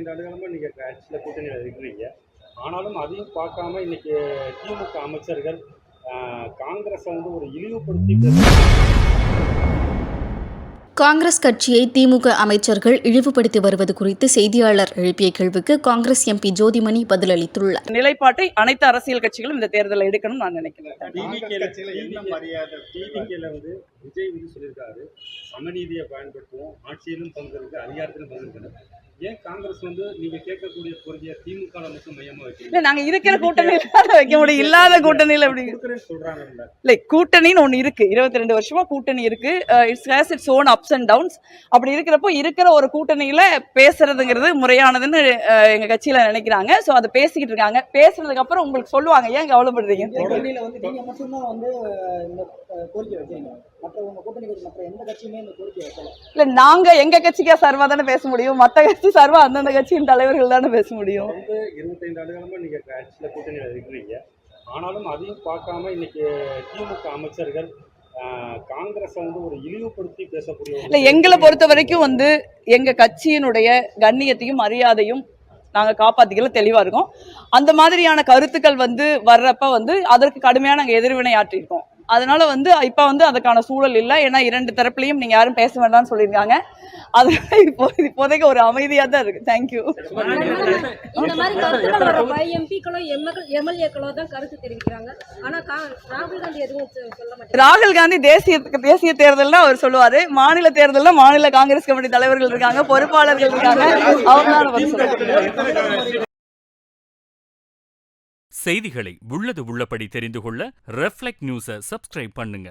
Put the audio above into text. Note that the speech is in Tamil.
25 ஆண்டுகாலமா நீங்க கட்சியில கூட்டணியில இருக்கிறீங்க. ஆனாலும் அதையும் பார்க்காம இன்னைக்கு திமுக அமைச்சர்கள் காங்கிரஸை வந்து ஒரு இழிவுபடுத்தி காங்கிரஸ் கட்சியை திமுக அமைச்சர்கள் இழிவுபடுத்தி வருவது குறித்து செய்தியாளர் எழுப்பிய கேள்விக்கு காங்கிரஸ் எம்பி ஜோதிமணி பதிலளித்துள்ளார். நிலைப்பாட்டை அனைத்து அரசியல் கட்சிகளும் இந்த தேர்தலை எடுக்கணும் நான் நினைக்கிறேன். விஜய் வந்து சொல்லியிருக்காரு, சமநீதியை பயன்படுத்துவோம், ஆட்சியிலும் பங்கு அதிகாரத்திலும் பங்கு. ஏன் காங்கிரஸ் வந்து நீங்க கேட்கக்கூடிய கோரிக்கையை திமுக மட்டும் மையமா வைக்கல? நாங்க இருக்கிற கூட்டணியில வைக்க முடியும், இல்லாத கூட்டணியில சொல்றாங்க. இல்ல, கூட்டணின்னு ஒண்ணு இருக்கு, 22 வருஷமா கூட்டணி இருக்கு. It's has its own ups and downs. அப்படி இருக்கிறப்போ இருக்கிற ஒரு கூட்டணியில பேசுறதுங்கிறது முறையானதுன்னு எங்க கட்சியில நினைக்கிறாங்க. சோ அதை பேசிக்கிட்டு இருக்காங்க. பேசுனதுக்கு அப்புறம் உங்களுக்கு சொல்லுவாங்க. ஏன் கவலைப்படுறீங்க? இல்ல, நாங்க எங்க கட்சிக்கா சர்வா தானே பேச முடியும். மத்த கட்சி சர்வா அந்தந்த கட்சியின் தலைவர்கள் தானே பேச முடியும். 25 ஆண்டுகாலமா நீங்க கட்சியில கூட்டணியில இருக்கிறீங்க. ஆனாலும் அதையும் பார்க்காம இன்னைக்கு திமுக அமைச்சர்கள் காங்கிரஸை வந்து ஒரு இழிவுபடுத்தி பேசக்கூடிய. இல்ல, எங்களை பொறுத்த வரைக்கும் வந்து எங்க கட்சியினுடைய கண்ணியத்தையும் மரியாதையும் நாங்க காப்பாத்திக்கல தெளிவா இருக்கோம். அந்த மாதிரியான கருத்துக்கள் வந்து வர்றப்ப வந்து அதற்கு கடுமையான நாங்க எதிர்வினை ஆற்றிருக்கோம். அதனால வந்து இப்ப வந்து அதுக்கான சூழல் இல்லை. ஏன்னா 2 தரப்புலையும் நீங்க யாரும் பேச வேண்டாம்னு சொல்லியிருக்காங்க. அதனால இப்போதைக்கு ஒரு அமைதியா தான் இருக்கு. தேங்க்யூ. இந்த மாதிரி கருத்துக்கள் வர்றப்ப எம்பிக்களோ எம்எல்ஏக்களோ தான் கருத்து தெரிவிக்கிறாங்க. ஆனா ராகுல் காந்தி எதுவும் சொல்ல மாட்டாங்க. ராகுல் காந்தி தேசிய தேர்தல்னா அவர் சொல்லுவாரு, மாநில தேர்தல்னா மாநில காங்கிரஸ் கமிட்டி தலைவர்கள் இருக்காங்க, பொறுப்பாளர்கள் இருக்காங்க, அவங்க தான். செய்திகளை உள்ளது உள்ளபடி தெரிந்து கொள்ள ரெஃப்ளெக்ட் நியூஸை சப்ஸ்கிரைப் பண்ணுங்க.